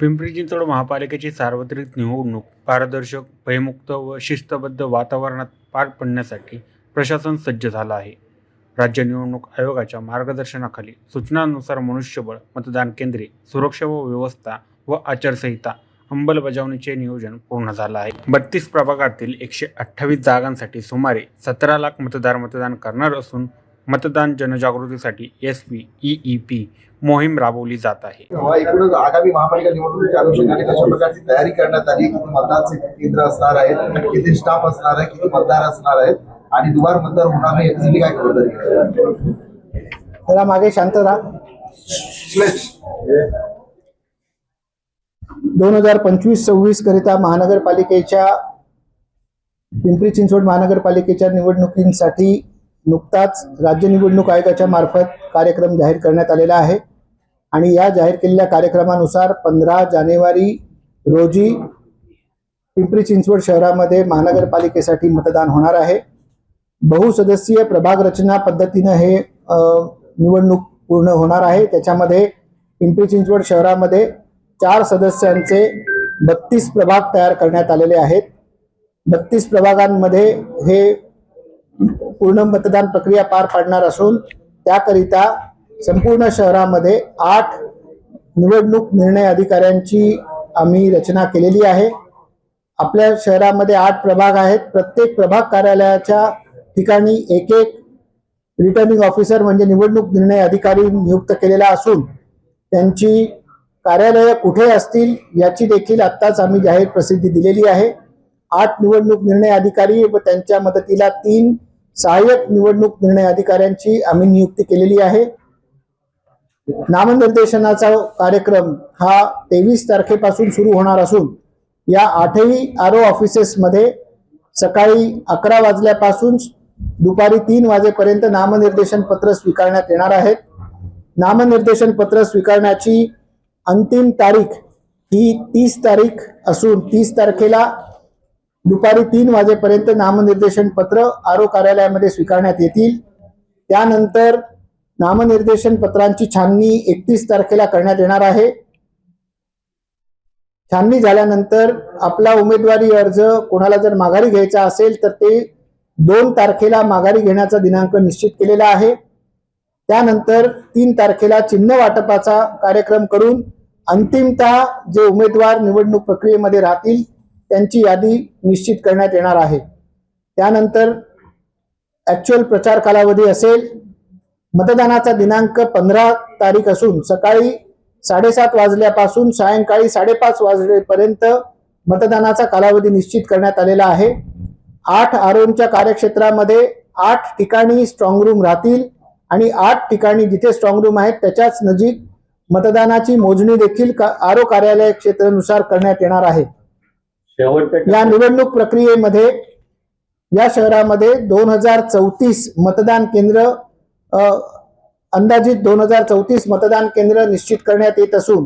पिंपरी चिंचवड महापालिकेची सार्वत्रिक निवडणूक पारदर्शक, भयमुक्त व शिस्तबद्ध वातावरणात पार पडण्यासाठी प्रशासन सज्ज झालं आहे. राज्य निवडणूक आयोगाच्या मार्गदर्शनाखाली सूचनांनुसार मनुष्यबळ, मतदान केंद्रे, सुरक्षा व व्यवस्था व आचारसंहिता अंमलबजावणीचे नियोजन पूर्ण झालं आहे. 32 प्रभागातील 128 जागांसाठी सुमारे 17 लाख मतदार मतदान करणार असून मतदान जनजागृतीसाठी SVEEP मोहीम राबवली जात आहे. एकूणच आगामी महापालिका निवडणुकीच्या अनुषंगाने कशा प्रकारची तयारी करण्यात आली, किती मतदान केंद्र असणार आहेत, किती स्टाफ असणार आहे, किती मतदार असणार आहेत आणि दुबार मतदार होणार नाही याची काय खबरदारी? जरा मागे शांत राहा. 2025-26 करिता महानगरपालिकेच्या पिंपरी चिंचवड महानगरपालिकेच्या निवडणुकीसाठी नुकताच राज्य निवडणूक आयोगाच्या मार्फत कार्यक्रम जाहीर करण्यात आलेला आहे आणि या जाहीर केलेल्या कार्यक्रमानुसार 15 जानेवारी रोजी पिंपरी चिंचवड शहरामध्ये महानगरपालिकेसाठी मतदान होणार आहे. बहुसदस्यीय प्रभाग रचना पद्धतीने हे निवडणूक पूर्ण होणार आहे. त्याच्यामध्ये पिंपरी चिंचवड शहरामध्ये 4 सदस्यांचे 32 प्रभाग तयार करण्यात आलेले आहेत. 32 प्रभागांमध्ये हे पूर्ण मतदान प्रक्रिया पार पाडणार असून त्याकरिता संपूर्ण शहरामध्ये 8 निवडणूक निर्णय अधिकाऱ्यांची आम्ही रचना केलेली आहे. आपल्या शहरामध्ये 8 प्रभाग आहेत. प्रत्येक प्रभाग कार्यालयाच्या ठिकाणी एक रिटर्निंग ऑफिसर म्हणजे निवडणूक निर्णय अधिकारी नियुक्त केलेला असून त्यांची कार्यालय कुठे असतील याची देखील आत्ताच आम्ही जाहीर प्रसिद्धी दिलेली आहे. 8 निवडणूक निर्णय अधिकारी व त्यांच्या मदतीला 3 सहाय्यक निवडणूक निर्णय अधिकाऱ्यांची आम्ही नियुक्ती केलेली आहे. नामनिर्देशनाचा कार्यक्रम हा 23 तारखेपासून सुरू होणार असून या 8ही RO ऑफिसेसमध्ये सकाळी 11 वाजल्यापासून दुपारी 3 वाजेपर्यंत नामनिर्देशन पत्र स्वीकारण्यात येणार आहेत. नामनिर्देशन पत्र स्वीकारण्याची अंतिम तारीख ही 30 तारीख असून 30 तारखेला दुपारी 3 वाजेपर्यंत नामनिर्देशन पत्र RO कार्यालयामध्ये स्वीकारण्यात येतील. त्यानंतर नामनिर्देशन पत्रांची छाननी 31 तारखेला करण्यात येणार आहे. छाननी झाल्यानंतर आपला उमेदवारी अर्ज कोणाला जर माघारी घ्यायचा असेल तर ते 2 तारखेला माघारी घेण्याचा दिनांक निश्चित केलेला आहे. त्यानंतर 3 तारखेला चिन्ह वाटपाचा कार्यक्रम करून अंतिमतः जे उमेदवार निवडणूक प्रक्रियेमध्ये राहतील त्यांची यादी निश्चित करण्यात येणार आहे. त्यानंतर ऍक्च्युअल प्रचार कालावधी असेल. मतदानाचा दिनांक 15 तारीख असून सकाळी 7:30 वाजल्यापासून सायंकाळी 5:30 वाजेपर्यंत मतदानाचा कालावधी निश्चित करण्यात आलेला आहे. 8 ROच्या कार्यक्षेत्रामध्ये 8 ठिकाणी स्ट्रॉंग रूम राहतील आणि 8 ठिकाणी जिथे स्ट्रॉंग रूम आहेत त्याच्याच नजीक मतदानाची मोजणी देखील RO कार्यालय क्षेत्रानुसार करण्यात येणार आहे. या निवडणूक प्रक्रियेमध्ये या शहरामध्ये 2034 मतदान केंद्र अंदाजित 2034 मतदान केंद्र निश्चित करण्यात येत असून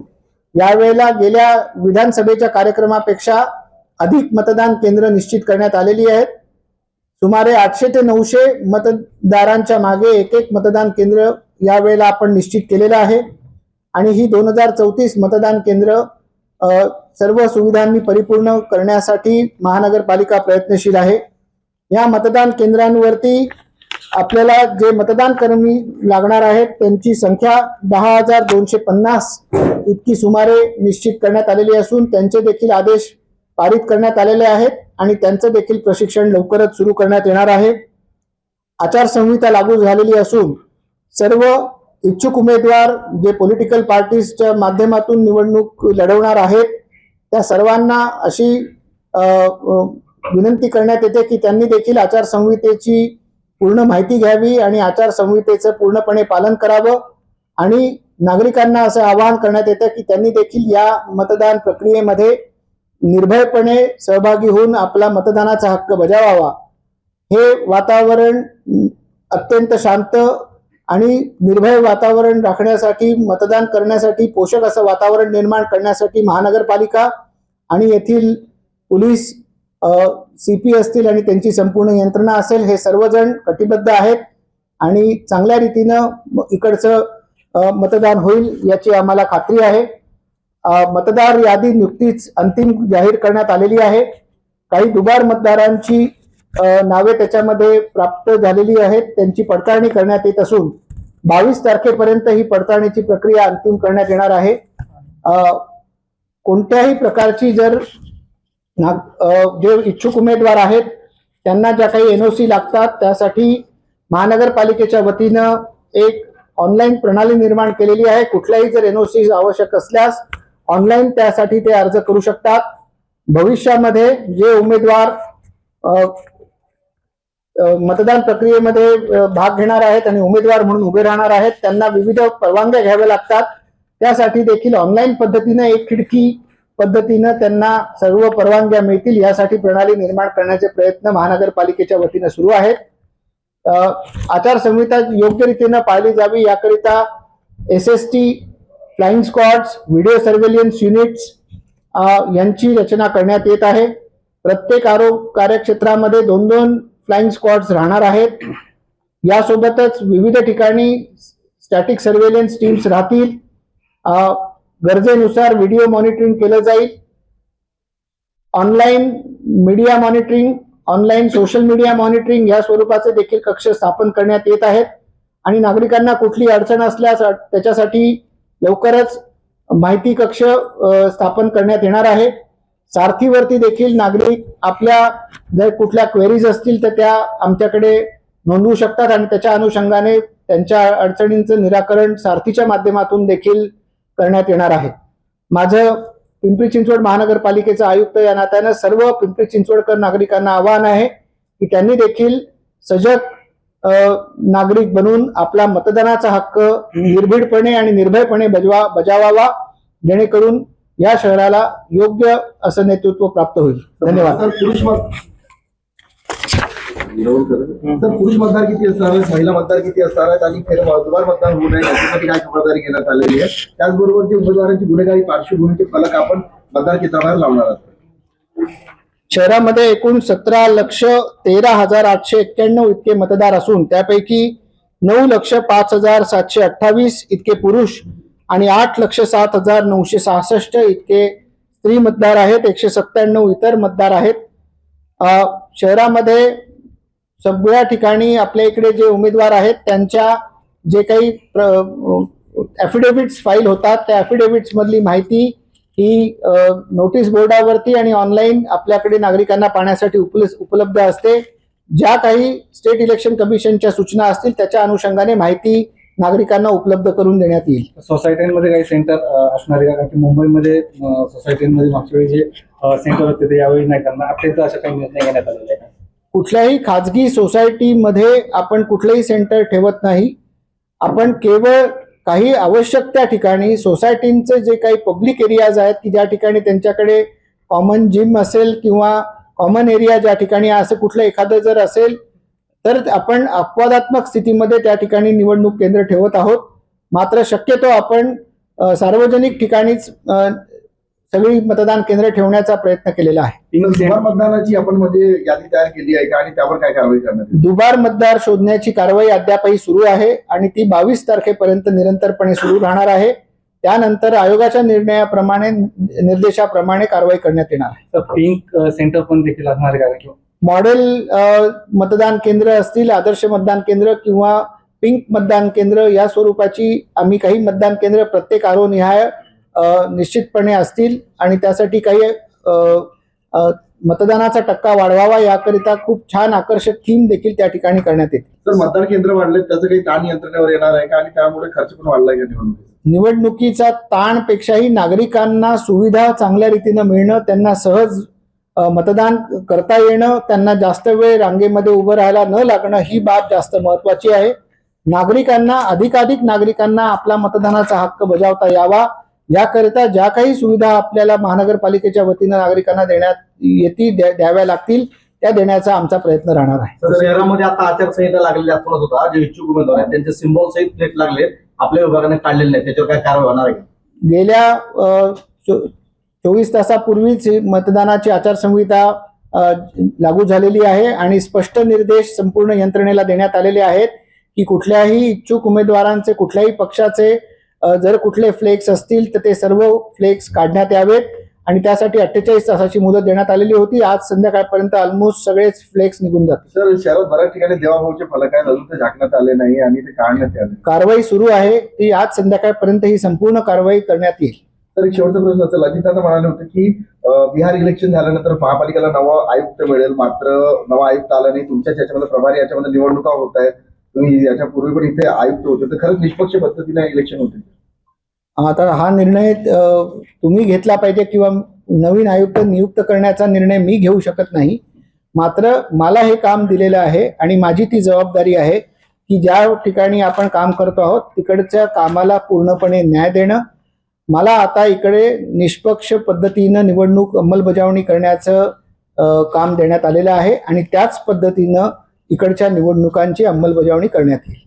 यावेळेला गेल्या विधानसभेच्या कार्यक्रमापेक्षा अधिक मतदान केंद्र निश्चित करण्यात आलेली आहेत. सुमारे 800 ते 900 मतदारांच्या मागे एक मतदान केंद्र यावेळेला आपण निश्चित केलेलं आहे आणि ही 2034 मतदान केंद्र सर्व सुविधांनी परिपूर्ण करण्यासाठी महानगरपालिका प्रयत्नशील आहे. या मतदान केंद्रांवरती आपल्याला जे मतदान कर्मी लागणार आहेत त्यांची संख्या 10,250 इतकी सुमारे निश्चित करण्यात आलेली असून त्यांचे देखील आदेश पारित करण्यात आलेले आहेत आणि त्यांचं देखील प्रशिक्षण लवकरच सुरू करण्यात येणार आहे. आचारसंहिता लागू झालेली असून सर्व इच्छुक उमेदवार जे पॉलिटिकल पार्टीजच्या माध्यमातून निवडणूक लढवणार आहेत त्या सर्वांना अशी विनंती करण्यात येते की त्यांनी देखील आचारसंहितेची पूर्ण माहिती घ्यावी आणि आचारसंहितेचं पूर्णपणे पालन करावं आणि नागरिकांना असं आवाहन करण्यात येतं की त्यांनी देखील या मतदान प्रक्रियेमध्ये निर्भयपणे सहभागी होऊन आपला मतदानाचा हक्क बजावावा. हे वातावरण अत्यंत शांत आणि निर्भय वातावरण राखण्यासाठी मतदान करण्यासाठी पोषक असं वातावरण निर्माण करण्यासाठी महानगरपालिका आणि येथील पोलीस CP असतील आणि त्यांची संपूर्ण यंत्रणा असेल हे सर्वजण कटिबद्ध आहेत आणि चांगल्या रीतीनं इकडचं मतदान होईल याची आम्हाला खात्री आहे. मतदार यादी नुकतीच अंतिम जाहीर करण्यात आलेली आहे. काही दुबार मतदारांची नावे त्याच्यामध्ये प्राप्त झालेली आहेत. त्यांची पडताळणी करण्यात येत असून 22 तारखेपर्यंत ही पडताळणीची प्रक्रिया अंतिम करण्यात येणार आहे. कोणत्याही प्रकारची जर जे इच्छुक उमेदवार आहेत त्यांना ज्या काही एनओसी लागतात त्यासाठी महानगरपालिकेच्या वतीनं एक ऑनलाईन प्रणाली निर्माण केलेली आहे. कुठल्याही जर एनओसी आवश्यक असल्यास ऑनलाईन त्यासाठी ते अर्ज करू शकतात. भविष्यामध्ये जे उमेदवार मतदान प्रक्रियेमध्ये भाग घेणार आहेत आणि उमेदवार म्हणून उभे राहणार आहेत त्यांना विविध परवानग्या घ्याव्या लागतात. त्यासाठी देखील ऑनलाईन पद्धतीनं एक खिडकी पद्धतीनं त्यांना सर्व परवानग्या मिळतील यासाठी प्रणाली निर्माण करण्याचे प्रयत्न महानगरपालिकेच्या वतीनं सुरू आहेत. आचारसंहिता योग्य रीतीनं पाळली जावी याकरिता SST, flying squads, video surveillance units यांची रचना करण्यात येत आहे. प्रत्येक कार्यक्षेत्रामध्ये 2-2 फ्लाइंग स्क्वॉड्स राहणार आहेत. यासोबतच विविध ठिकाणी स्टॅटिक सर्व्हेलन्स टीम्स राहतील. गरजेनुसार व्हिडिओ मॉनिटरिंग केलं जाईल. Online media monitoring, online social media monitoring या स्वरूपाचे देखील कक्ष स्थापन करण्यात येत आहेत आणि नागरिकांना कुठली अडचण असल्यास त्याच्यासाठी लवकरच माहिती कक्ष स्थापन करण्यात येणार आहे. सारथीवरती देखील नागरिक आपल्या जर कुठल्या क्वेरीज असतील तर त्या आमच्याकडे नोंदवू शकतात आणि त्याच्या अनुषंगाने त्यांच्या अडचणींचं निराकरण सारथीच्या माध्यमातून देखील करण्यात येणार आहे. माझं पिंपरी चिंचवड महानगरपालिकेचा आयुक्त या नात्यानं सर्व पिंपरी चिंचवडकर नागरिकांना आवाहन आहे की त्यांनी देखील सजग नागरिक बनून आपला मतदानाचा हक्क निर्भीडपणे आणि निर्भयपणे बजावावा जेणेकरून या शहराला योग्य असं नेतृत्व प्राप्त होईल. धन्यवाद. पुरुष मतदार किती असणार आहेत, महिला मतदार किती असणार आहेत आणि दुबार मतदार होऊ नये याच्यासाठी काय खबरदारी घेण्यात आलेली आहे. त्याचबरोबर जे उमेदवारांची गुन्हेगारी पार्श्वभूमीचे फलक आपण मतदार केंद्रावर लावणार आहोत. शहरामध्ये एकूण 17,13,891 इतके मतदार असून त्यापैकी 9,05,728 इतके पुरुष आणि 8,07,966 इतके स्त्री मतदार आहेत. 197 इतर मतदार आहेत. शहरामध्ये सगळ्या ठिकाणी आपल्या इकडे जे उमेदवार आहेत त्यांच्या जे काही ॲफिडेव्हिट्स फाईल होतात त्या ॲफिडेव्हिट्स मधली माहिती ही नोटीस बोर्डावरती आणि ऑनलाईन आपल्याकडे नागरिकांना पाहण्यासाठी उपलब्ध असते. ज्या काही स्टेट इलेक्शन कमिशनच्या सूचना असतील त्याच्या अनुषंगाने माहिती नागरिकांना उपलब्ध करून देण्यात येईल. सोसायट्यांमध्ये काही सेंटर असणार आहे कारण की मुंबईमध्ये सोसायटीमध्ये मागच्या वेळी जे सेंटर होते ते यावेळी नाही करणार. आपल्या अशा काही निर्णय घेण्यात आलेले आहे. कुठल्याही खाजगी सोसायटीमध्ये आपण कुठलंही सेंटर ठेवत नाही. आपण केवळ काही आवश्यक त्या ठिकाणी सोसायटींचे जे काही पब्लिक एरियाज आहेत की ज्या ठिकाणी त्यांच्याकडे कॉमन जिम असेल किंवा कॉमन एरिया ज्या ठिकाणी असं कुठलं एखादं जर असेल तर आपण अपवादात्मक स्थितीमध्ये त्या ठिकाणी निवडणूक केंद्र ठेवत आहोत. मात्र शक्यतो आपण सार्वजनिक ठिकाणीच सगळी मतदान केंद्र ठेवण्याचा प्रयत्न केलेला आहे. दुबार मतदानाची आपण म्हणजे यादी तयार केली आहे का आणि त्यावर काय कारवाई करण्यात येईल? दुबार मतदार शोधण्याची कारवाई अद्यापही सुरू आहे आणि ती 22 तारखेपर्यंत निरंतरपणे सुरू राहणार आहे. त्यानंतर आयोगाच्या निर्देशाप्रमाणे कारवाई करण्यात येणार आहे. तर पिंक सेंटर पण देखील असणार आहे का? मॉडेल मतदान केंद्र असतील, आदर्श मतदान केंद्र किंवा पिंक मतदान केंद्र या स्वरूपाची आम्ही काही मतदान केंद्र प्रत्येक आरोनिहाय निश्चितपणे असतील आणि त्यासाठी काही मतदानाचा टक्का वाढवावा याकरिता खूप छान आकर्षक थीम देखील त्या ठिकाणी करण्यात येते. तर मतदान केंद्र वाढले त्याचं काही ताण यंत्रणेवर येणार आहे का आणि त्यामुळे खर्च पण वाढलाय का निवडणुकीचा ताणपेक्षाही नागरिकांना सुविधा चांगल्या रीतीनं मिळणं, त्यांना सहज मतदान करता येणं, त्यांना जास्त वेळ रांगेमध्ये उभं राहायला न लागणं ही बाब जास्त महत्वाची आहे. नागरिकांना अधिकाधिक नागरिकांना आपला मतदानाचा हक्क बजावता यावा याकरिता ज्या काही सुविधा आपल्याला महानगरपालिकेच्या वतीनं नागरिकांना देण्यात येतील द्याव्या लागतील त्या देण्याचा आमचा प्रयत्न राहणार आहे. शहरामध्ये आता आचारसंहिता लागलेली असताना होता जे इच्छुक उमेदवार आहेत त्यांचे सिम्बॉल सहित प्लेट लागले आपल्या विभागाने काढलेले नाही, त्याच्यावर काय कारवाई होणार आहे? गेल्या 24 तासापूर्वीच मतदानाची आचारसंहिता लागू झालेली आहे आणि स्पष्ट निर्देश संपूर्ण यंत्रणेला देण्यात आलेले आहेत की कुठल्याही इच्छुक उमेदवारांचे कुठल्याही पक्षाचे जर कुठले फ्लेक्स असतील तर ते सर्व फ्लेक्स काढण्यात यावेत आणि त्यासाठी 48 तासाची मुदत देण्यात आलेली होती. आज संध्याकाळपर्यंत ऑलमोस्ट सगळेच फ्लेक्स निघून जातील. सर, शहरात बऱ्याच ठिकाणी देवाभाऊचे फलक आहेत, अजून ते झाकण्यात आले नाही आणि ते काढण्यात आले. कारवाई सुरू आहे, ती आज संध्याकाळपर्यंत ही संपूर्ण कारवाई करण्यात येईल. तर एक शेवटचा प्रश्न असेल, अजितदादा म्हणाले होते की बिहार इलेक्शन झाल्यानंतर महापालिकेला नवा आयुक्त मिळेल, मात्र नवा आयुक्त आला नाही. तुमच्या याच्यामध्ये प्रभारी याच्यामध्ये निवडणुका होत आहेत, तुम्ही याच्यापूर्वी पण इथे आयुक्त होते, तर खरंच निष्पक्ष पद्धतीने इलेक्शन होते. आता हा निर्णय तुम्ही घेतला पाहिजे किंवा नवीन आयुक्त नियुक्त करण्याचा निर्णय मी घेऊ शकत नाही. मात्र मला हे काम दिलेलं आहे आणि माझी ती जबाबदारी आहे की ज्या ठिकाणी आपण काम करतो आहोत तिकडच्या कामाला पूर्णपणे न्याय देणं. मला आता इकडे निष्पक्ष पद्धतीनं निवडणूक अंमलबजावणी करण्याचं काम देण्यात आलेलं आहे आणि त्याच पद्धतीनं इकडच्या निवडणुकांची अंमलबजावणी करण्यात येईल.